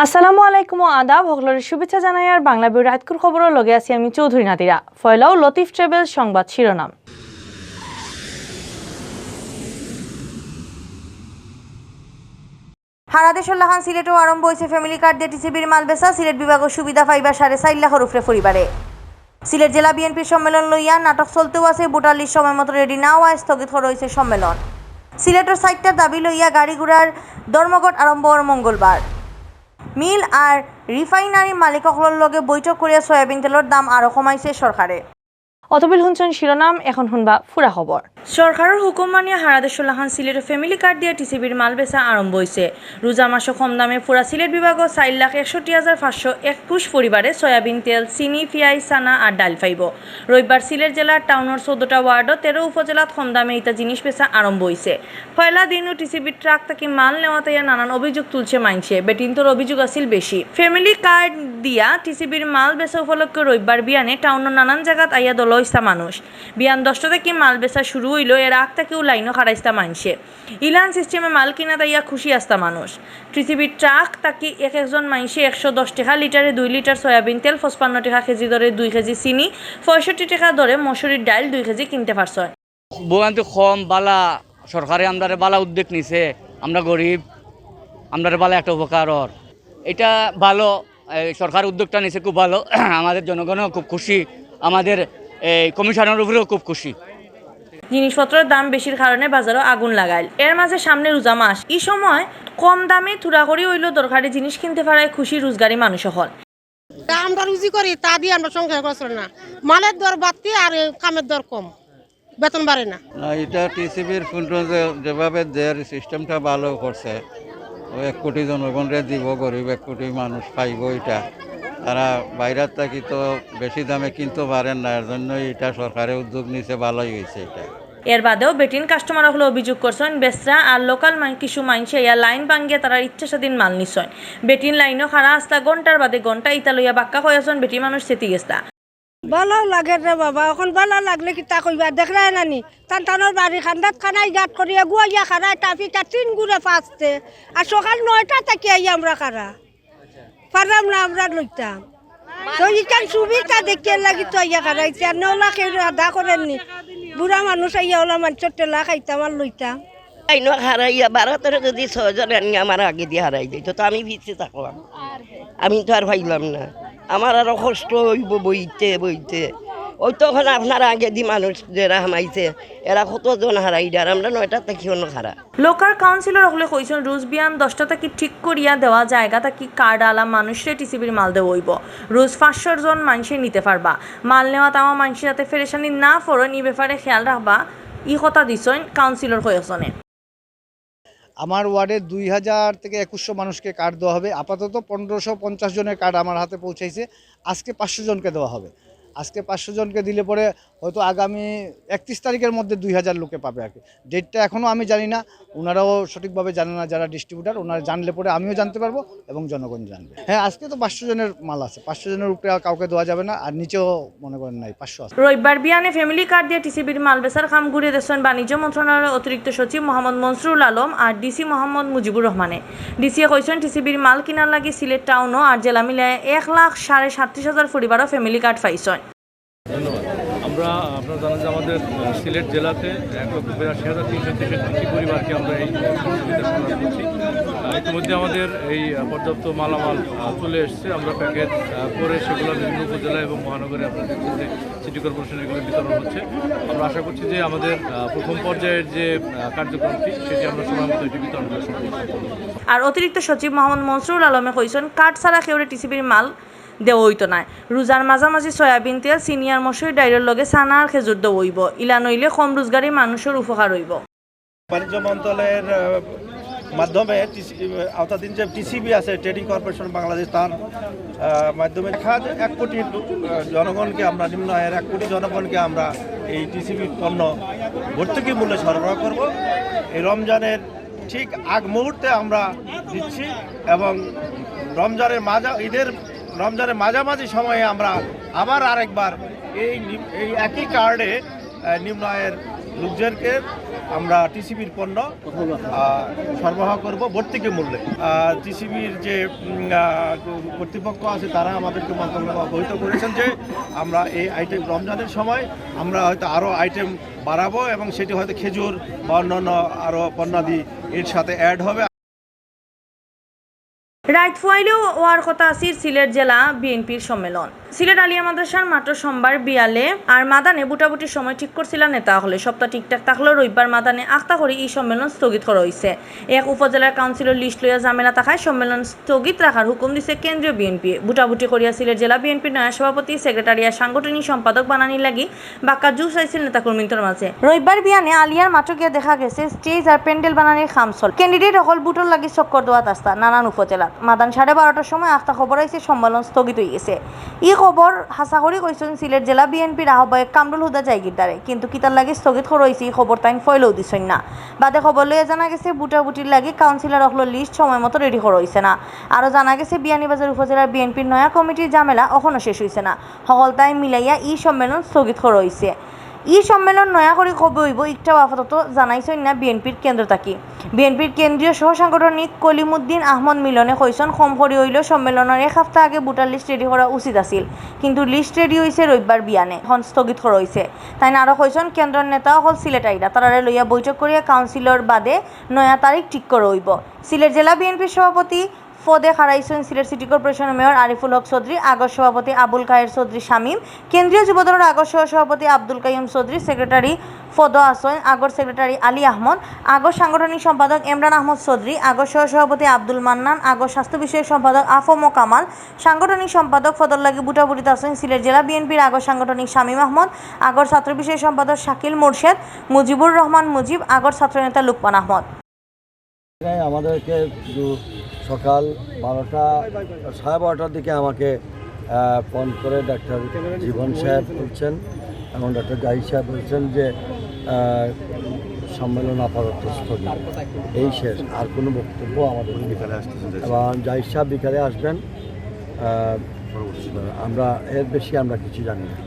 আসসালামু আলাইকুম আদাব হকলরের শুভেচ্ছা জানাই আর বাংলাভিউ রাতকুর খবরের লগে আছি আমি চৌধুরী নাদিরা। ফয়লাও লতিফ ট্রাভেল সংবাদ শিরোনাম। সারা দেশের লাহান সিলেটও আরম্ভ হয়েছে ফ্যামিলি কার্ড দিয়ে টিসিবির মাল বেচা। সিলেট বিভাগের সুবিধা পাইবা 4.5 লাখের উপরে পরিবারে। সিলেট জেলা বিএনপির সম্মেলন লইয়া নাটক চলতেও আছে। ভোটার লিস্ট সময় মতো রেডি না হওয়ায় স্থগিত করা হয়েছে সম্মেলন। সিলেটের 4টার দাবি লইয়া গাড়ি ঘোড়ার ধর্মঘট আরম্ভ হওয়ার মঙ্গলবার। মিল আর রিফাইনারি মালিকসকলের লগে বৈঠক করিয়া সয়াবিন তেলের দাম আরও কমাইছে সরকারে। অতবিল শুনছেন শিরোনাম, এখন শুনবা পুরা খবর। সরকারের হুকুম মানিয়া সারা দেশের লাহান সিলেটের ফ্যামিলি কার্ড দিয়ে টিসিবির মাল বেচা আরম্ভ হয়েছে। রোজা মাসে কম দামে পুরা সিলেট বিভাগও 4,61,521 পরিবারে সয়াবিন তেল, চিনি, পিঁয়াজ, চানা আর ডাল পাইব। রবিবার সিলেট জেলার টাউনের 14টা ওয়ার্ডও 13 উপজেলাত কম দামে ইটা জিনিস বেচা আরম্ভ হয়েছে। পয়লা দিনও টিসিবির ট্রাক থেকে মাল নেওয়াতে নানান অভিযোগ তুলছে মাইনছে। বেটিনতোর অভিযোগ আছিল বেশি। ফ্যামিলি কার্ড দিয়া টিসিবির মাল বেচা উপলক্ষে রবিবার বিয়ানে টাউনের নানান জায়গাত আইয়া দল হইস্তা মানুষ। বিয়ান 10টা থেকে মাল বেচা শুরু হইল। এর আগ থেকেও লাইনও খারাইস্তা মানছে। ইলান সিস্টেমে মাল কিনা তাইয়া খুশি আসতা মানুষ। টিসিবির ট্রাক তাকি একজন মাইনছে 110 টাকা লিটারে 2 লিটার সয়াবিন তেল, 55 টাকা কেজি দরে 2 কেজি চিনি, 65 টাকা দরে মসুরির ডাল 2 কেজি কিনতে পারছে। বয়ান্তি কম বালা সরকারে আমদারে বালা উদ্যোগ নিছে। আমরা গরিব, আমদারে বালা একটা উপকার। এটা ভালো, সরকার উদ্যোগটা নিছে খুব ভালো। আমাদের জনগণও খুব খুশি, আমাদের কমিশনের উপরেও খুব খুশি। জিনিসপত্রের দাম বেশির কারণে বাজারও আগুন লাগাইল। এর মাঝে সামনে রোজা মাস, এই সময় কম দামে থুরা করি হইল দরকারি জিনিস কিনতে পারায় খুশি রোজগারি মানুষ হল। আমরা রুজি করি তা দিয়ে আমরা সংসার করছি না। মালের দর বাড়তি আর কামের দর কম, বেতন বাড়ে না। এটা টিসিবির যেভাবে দেওয়ার সিস্টেমটা ভালো করছে। 1 কোটি জনগণরে দিব, গরিব 1 কোটি মানুষ পাইব। এটা তারা বাইরের থাকি তো বেশি দামে কিনতে পারেন না, এর জন্য এটা সরকারের উদ্যোগ নিছে, ভালোই হয়েছে এটা। এর বাদেও বেটিন কাস্টমার হলে অভিযোগ করছেন বেচরা আর লোকাল কিছু মাইনছে ইয়া লাইন ভাঙ্গিয়ে তারা ইচ্ছা স্বাধীন মাল নিচ্ছেন। বেটিন লাইনও খারা আসতা ঘন্টার বাদে ঘন্টা ইতা লইয়া বাক্কা হয়েছেন। বেটি মানুষ চেতি গেস্তা। ভালো লাগে রে বাবা, এখন ভালো লাগলে কি তা কইবা দেখলাই নানি টানটানোর বাড়ি খান্দাত খানাই গাত করিয়া গুয়াইয়া খারায় টাফিটা 3 গুড়ে ফাঁসতে। আর সকাল 9টা থেকে আই আমরা খারা পারলাম না, আমরা লইতাম তো ইকান সুবিধা দেখিয়ে লাগি তো আইয়া খারাইছে। আর 9 লাখ আদা করেননি, বুড়া মানুষ আইয়া ওলা মানুষের টেলা খাইতাম আর লইতাম। আইনো হারাইয়া 12 যদি 6 জন আমার আগে দিয়ে হারাই দিত তো আমি ভিজতে থাকলাম। আমি তো আর ভাইলাম না, আমার আরো কষ্ট হইব বইতে বইতে। ওই তখন আপনারা আগে দি মানুষ যারা হামাইছে এরা কতজন হারাই আর আমরা 9টা থেকে অন্য হারা। লোকাল কাউন্সিলর হলে কইছেন রোজ বিয়ান 10টা থেকে ঠিক করিয়া দেওয়া জায়গা থাকি কার্ড আলা মানুষরে টিসিবির মাল দেওয়া হইব। রোজ 500 জন মানুষে নিতে পারবা। মাল নেওয়া তামা মানুষের যাতে ফেরেশানি না ফরেন এই ব্যাপারে খেয়াল রাখবা, ই কথা দিছেন কাউন্সিলর কয়েকজনে। আমার ওয়ার্ডে 2000 থেকে 2100 মানুষকে কার্ড দেওয়া হবে। আপাতত 1550 জনের কার্ড আমার হাতে পৌঁছাইছে। আজকে 500 জনকে দেওয়া হবে। আজকে 500 জনকে দিলে পরে হয়তো আগামী 31 তারিখের মধ্যে 2000 লোকে পাবে আর কি। ডেটটা এখনও আমি জানি না, ওনারাও সঠিকভাবে জানে না যারা ডিস্ট্রিবিউটার। ওনারা জানলে পরে আমিও জানতে পারবো এবং জনগণ জানবে। হ্যাঁ, আজকে তো 500 জনের মাল আছে, 500 জনের উপরে কাউকে দেওয়া যাবে না। আর নিচেও মনে করেন নাই 500 আছে। রবিবার বিয়ানে ফ্যামিলি কার্ড দিয়ে টিসিবির মাল বেচার খাম ঘুরিয়ে দিচ্ছেন বাণিজ্য মন্ত্রণালয়ের অতিরিক্ত সচিব মোহাম্মদ মনসুরুল আলম আর ডিসি মোহাম্মদ মুজিবুর রহমানে। ডিসিএ কইছেন টিসিবির মাল কিনার লাগে সিলেট টাউনও আর জেলা মিলায় 1,37,500 পরিবারও ফ্যামিলি কার্ড পাইছেন। ধন্যবাদ। আপনারা জানেন যে আমাদের সিলেট জেলাতে 1,82,363 পরিবারকে আমরা এই সহযোগিতা প্রদান করছি। ইতিমধ্যে আমাদের এই পর্যাপ্ত মালামাল চলে এসছে। আমরা প্যাকেট করে সেগুলো বিভিন্ন উপজেলা এবং মহানগরে আপনারা দেখছেন যে সিটি কর্পোরেশন এগুলো বিতরণ হচ্ছে। আমরা আশা করছি যে আমাদের প্রথম পর্যায়ের যে কার্যক্রমটি সেটি আমরা সময়মতো এটি বিতরণ করা সম্ভব। আর অতিরিক্ত সচিব মোহাম্মদ মনসুরুল আলমে কইছেন কার্ড ছাড়া কেউরে টিসিবির মাল দেওয়া হইতো না। রোজার মাঝামাঝি সয়াবিন তেল, সিনিয়র মসুর ডাইরের লগে চানা আর খেজুর দেওয়া হইব। ইলা নইলে কম রোজগারি মানুষের উপকার হইব। বাণিজ্য মন্ত্রণালয়ের মাধ্যমে আওতাধীন যে টিসিবি আছে, ট্রেডিং কর্পোরেশন বাংলাদেশ, তার মাধ্যমে 1 কোটি জনগণকে আমরা নিম্ন আয়ের 1 কোটি জনগণকে আমরা এই টিসিবি পণ্য ভর্তুকি মূল্যে সরবরাহ করব। এই রমজানের ঠিক আগ মুহূর্তে আমরা দিচ্ছি এবং রমজানের মাঝামাঝি সময়ে আমরা আবার আরেকবার এই একই কার্ডে নিম্ন আয়ের লোকজনকে আমরা টিসিবির পণ্য সরবরাহ করব ভর্তুকি মূল্যে। টিসিবির যে কর্তৃপক্ষ আছে তারা আমাদেরকে মন্ত্রণালয় অবহিত করেছেন যে আমরা এই আইটেম রমজানের সময় আমরা হয়তো আরও আইটেম বাড়াবো এবং সেটি হয়তো খেজুর বা অন্যান্য আরও পণ্যাদি এর সাথে অ্যাড হবে। রাইত ফুয়াইলেও ওয়ার কথা আসির সিলেট জেলা বিএনপির সম্মেলন। সিলেট আলিয়া মাদ্রাসার মাত্র সোমবার বিয়ালে আর মাদানে বুটাবুটির সময় ঠিক করছিল নেতা হলে সপ্তাহ ঠিকঠাক থাকলেও রবিবার মাদানে আখতা করে এই সম্মেলন স্থগিত করা হয়েছে। এক উপজেলার কাউন্সিলর লিস্ট লইয়া ঝামেলা থাকায় সম্মেলন স্থগিত রাখার হুকুম দিছে কেন্দ্রীয় বিএনপি। বুটাবুটি করিয়া সিলেট জেলা বিএনপির নয়া সভাপতি সেক্রেটারি আর সাংগঠনিক সম্পাদক বানানির লাগি বাক্কা জুস আইছিল নেতাকর্মীদের মাঝে। রবিবার বিয়ানে আলিয়ার মাত্র গিয়া দেখা গেছে স্টেজ আর প্যান্ডেল বানানির খাম চল। ক্যান্ডিডেট হল বুটর লাগি চক্কর দেওয়া রাস্তা নানান উপজেলা মাদান 12:30টার সময় আখতা খবর আইছে সম্মেলন স্থগিত হয়ে গেছে। এই খবর হাসা করি কইছেন সিলেট জেলা বিএনপির আহ্বায়ক কামরুল হুদা জায়গিরদারে, কিন্তু কিতার লাগি স্থগিত করা হয়েছে এই খবর তাই ফয়লেও দিছেন না। বাদে খবর লইয়া জানা গেছে বুটাবুটির লাগি কাউন্সিলর অখলো লিস্ট সময় মতো রেডি করা হয়েছে না। আরও জানা গেছে বিয়ানীবাজার উপজেলার বিএনপির নয়া কমিটির ঝামেলা এখনও শেষ হয়েছে না। সকল তাই মিলাইয়া এই সম্মেলন স্থগিত করা হয়েছে। এই সম্মেলন নয়া করে কবে হইব একটাও আপাতত জানাইছেন না বিএনপির কেন্দ্র থাকি। বিএনপির কেন্দ্রীয় সহ সাংগঠনিক কলিমুদ্দিন আহমদ মিলনে কইসন কম করে হইলেও সম্মেলনের এক সপ্তাহ আগে ভোটার লিস্ট রেডি করা উচিত আছিল, কিন্তু লিস্ট রেডি হয়েছে রবিবার বিয়ানে এখন স্থগিত করা হয়েছে। তাই আরও কইসন কেন্দ্রের নেতা হল সিলেট আইরা তারারে লইয়া বৈঠক করিয়া কাউন্সিলর বাদে নয়া তারিখ ঠিক করা হইব। সিলেট জেলা বিএনপির সভাপতি পদে হারাইছেন সিলেট সিটি কর্পোরেশনের মেয়র আরিফুল হক চৌধুরী, আগর সভাপতি আবুল কায়ের চৌধুরী শামীম, কেন্দ্রীয় যুবদলের আগর সভাপতি আব্দুল কাইম চৌধুরী, সেক্রেটারি পদ আছেন আগর সেক্রেটারি আলী আহমদ, আগর সাংগঠনিক সম্পাদক ইমরান আহমদ চৌধুরী, আগর সভাপতি আব্দুল মান্নান, আগর স্বাস্থ্য বিষয়ক সম্পাদক আফম কামাল, সাংগঠনিক সম্পাদক পদর লাগি বুটাবুটিতে আছেন সিলেট জেলা বিএনপির আগর সাংগঠনিক শামীম আহমদ, আগর ছাত্র বিষয়ক সম্পাদক শাকিল মোরশেদ, মুজিবুর রহমান মুজিব, আগর ছাত্রনেতা লুকমান আহমদ। আমাদেরকে সকাল 12টার দিকে আমাকে ফোন করে ডাক্তার জীবন সাহেব বলছেন এবং ডাক্তার জাহিদ সাহেব বলছেন যে সম্মেলন আপাতত স্থগিত, এই শেষ, আর কোনো বক্তব্য আমাদের বিকালে আসতেছে এবং জাহিদ সাহেব বিকালে আসবেন। আমরা এর বেশি আমরা কিছু জানি না।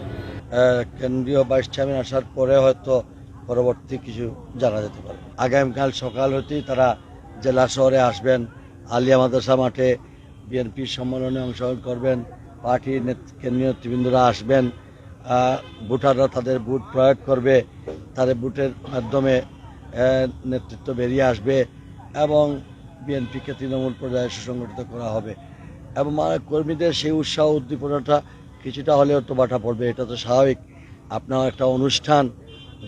কেন্দ্রীয় ভাইস চেয়ারম্যান আসার পরে হয়তো পরবর্তী কিছু জানা যেতে পারে। আগামীকাল সকাল হতেই তারা জেলা শহরে আসবেন, আলিয়া মাদ্রাসা মাঠে বিএনপির সম্মেলনে অংশগ্রহণ করবেন, পার্টির কেন্দ্রীয় নেতৃবৃন্দরা আসবেন, ভোটাররা তাদের ভোট প্রয়োগ করবে, তাদের ভোটের মাধ্যমে নেতৃত্ব বেরিয়ে আসবে এবং বিএনপিকে তৃণমূল পর্যায়ে সুসংগঠিত করা হবে এবং কর্মীদের সেই উৎসাহ উদ্দীপনাটা কিছুটা হলেও তো বাটা পড়বে। এটা তো স্বাভাবিক। আপনার একটা অনুষ্ঠান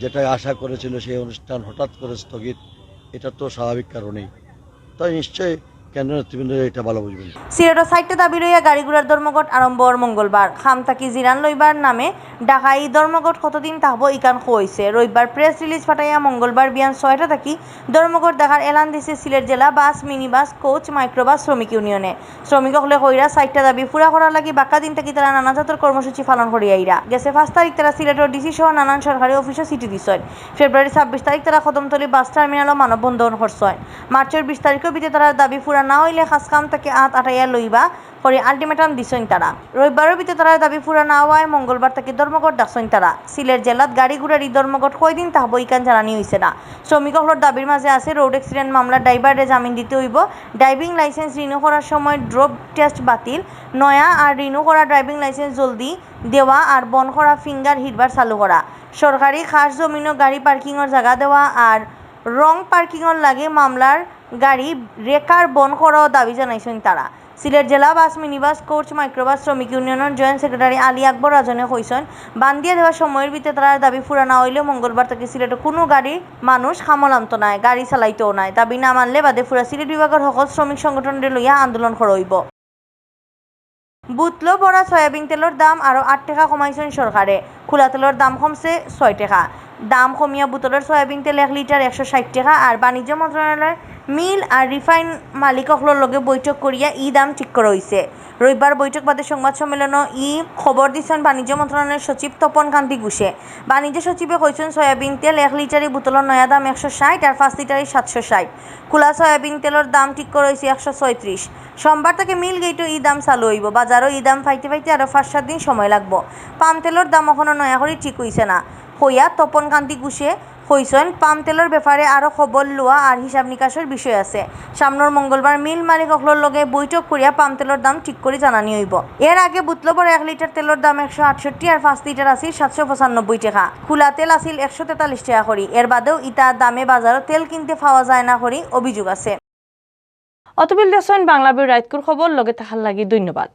যেটা আশা করেছিল সেই অনুষ্ঠান হঠাৎ করে স্থগিত, এটা তো স্বাভাবিক কারণেই। তাই নিশ্চয়ই কেন্দ্র নেতৃবৃন্দ এটা ভালো বুঝবেন। সিলেটের সাইটে দাবি লইয়া গাড়িগুড়ার ধর্মঘট আরম্ভ মঙ্গলবার। খামতাকি জিরান লইবার নামে ঢাকা এই ধর্মঘট কতদিন থাকব ইকান হয়েছে। রবিবার প্রেস রিলিজ ফাটাইয়া মঙ্গলবার বিয়ান 6টা থাকি ধর্মঘট দেখার এলান দিছে সিলেট জেলা বাস, মিনি বাস, কোচ, মাইক্রোবাস শ্রমিক ইউনিয়নে। শ্রমিক হলে কইরা 6টা দাবি পুরা করার লাগি বাক্কা দিন থাকি তারা নানা জাতের কর্মসূচি পালন করিয়াইরা গেছে। 5 তারিখ তারা সিলেটের ডিসি সহ নানান সরকারি অফিসে চিঠি দিছেন। ফেব্রুয়ারি 26 তারিখ তারা কদমতলী বাস টার্মিনালও মানববন্ধন করছেন। মার্চের 20 তারিখের ভিতরে তারা দাবি পুরা না হইলে খাসকাম থেকে আটাইয়া লইবা করে আলটিমেটাম দিছেন তারা। রবিবারের ভিতরে তারা দাবি পুরা না হওয়ায় মঙ্গলবার থেকে ধর্মঘট ডাকছেন তারা। সিলেট জেলাত গাড়ি ঘোড়ার এই ধর্মঘট কয়দিন থাকব ইকান জানানি হয়েছে না। শ্রমিকসকলের দাবির মাঝে আছে রোড অ্যাক্সিডেন্ট মামলার ড্রাইভারে জামিন দিতে হইব, ড্রাইভিং লাইসেন্স রিনিউ করার সময় ড্রপ টেস্ট বাতিল, নয়া আর রিনিউ করা ড্রাইভিং লাইসেন্স জলদি দেওয়া আর বন করা ফিঙ্গার হিটবার চালু করা, সরকারি খাস জমিনও গাড়ি পার্কিংয়ের জায়গা দেওয়া আর রং পার্কিংয়ের লাগে মামলার গাড়ি রেকার বন করাও দাবি জানাইছেন তারা। সিলেট জেলা বাস, মিনিবাস, কোচ, মাইক্রোবাস শ্রমিক ইউনিয়নের জয়েন্ট সেক্রেটারি আলী আকবর রাজনে কইছেন বান্দিয়া দেওয়ার সময়ের ভিতরে তারা দাবি পুরা না হইলে মঙ্গলবার থেকে সিলেটে কোনো গাড়ি মানুষ খামলামতো নাই, গাড়ি চালাইতেও নাই। দাবি না মানলে বাদে পুরা সিলেট বিভাগের সকল শ্রমিক সংগঠনের লইয়া আন্দোলন করা হইব। বুতলো বড়া সয়াবিন তেলের দাম আরও 8 টাকা কমাইছেন সরকারে। খোলা তেলের দাম কমছে 6 টাকা। দাম কমিয়া বোতলের সয়াবিন তেল 1 লিটার 160 টাকা। আর বাণিজ্য মন্ত্রণালয়ের মিল আর রিফাইন মালিকসকলের লগে বৈঠক করিয়া ই দাম ঠিক করা হয়েছে। রবিবার বৈঠক বাদে সংবাদ সম্মেলনও ই খবর দিচ্ছেন বাণিজ্য মন্ত্রণালয়ের সচিব তপন কান্তি ঘোষে। বাণিজ্য সচিবে কইছেন সয়াবিন তেল 1 লিটারে বোতলের নয়া দাম 160 আর 5 লিটারে 760। খোলা সয়াবিন তেলের দাম ঠিক করা হয়েছে 136। সোমবার থেকে মিল গেটও ই দাম চালু হইব। বাজারও ই দাম ফাইতে আরও 5-7 দিন সময় লাগবো। পাম তেলের দাম এখনও নয়া করে ঠিক হইছে না হইয়া তপন কান্তি ঘোষে হইছেন পাম তেলের ব্যাপারে আরও খবর লোয়া আর হিসাব নিকাশের বিষয় আছে। সামনের মঙ্গলবার মিল মালিকসকলের লগে বৈঠক করিয়া পাম তেলের দাম ঠিক করে জানানি হইব। এর আগে বুধবার 1 লিটার তেলের দাম 168 আর 5 লিটার আছিল 795 টাকা। খোলা তেল আছিল 143 টাকা করি। এর বাদেও ইটা দামে বাজারও তেল কিনতে পাওয়া যায় না করি অভিযোগ আছে। অতবিল দেশন বাংলাবিউ রাইতকুর খবর লগে থাকার লাগি ধন্যবাদ।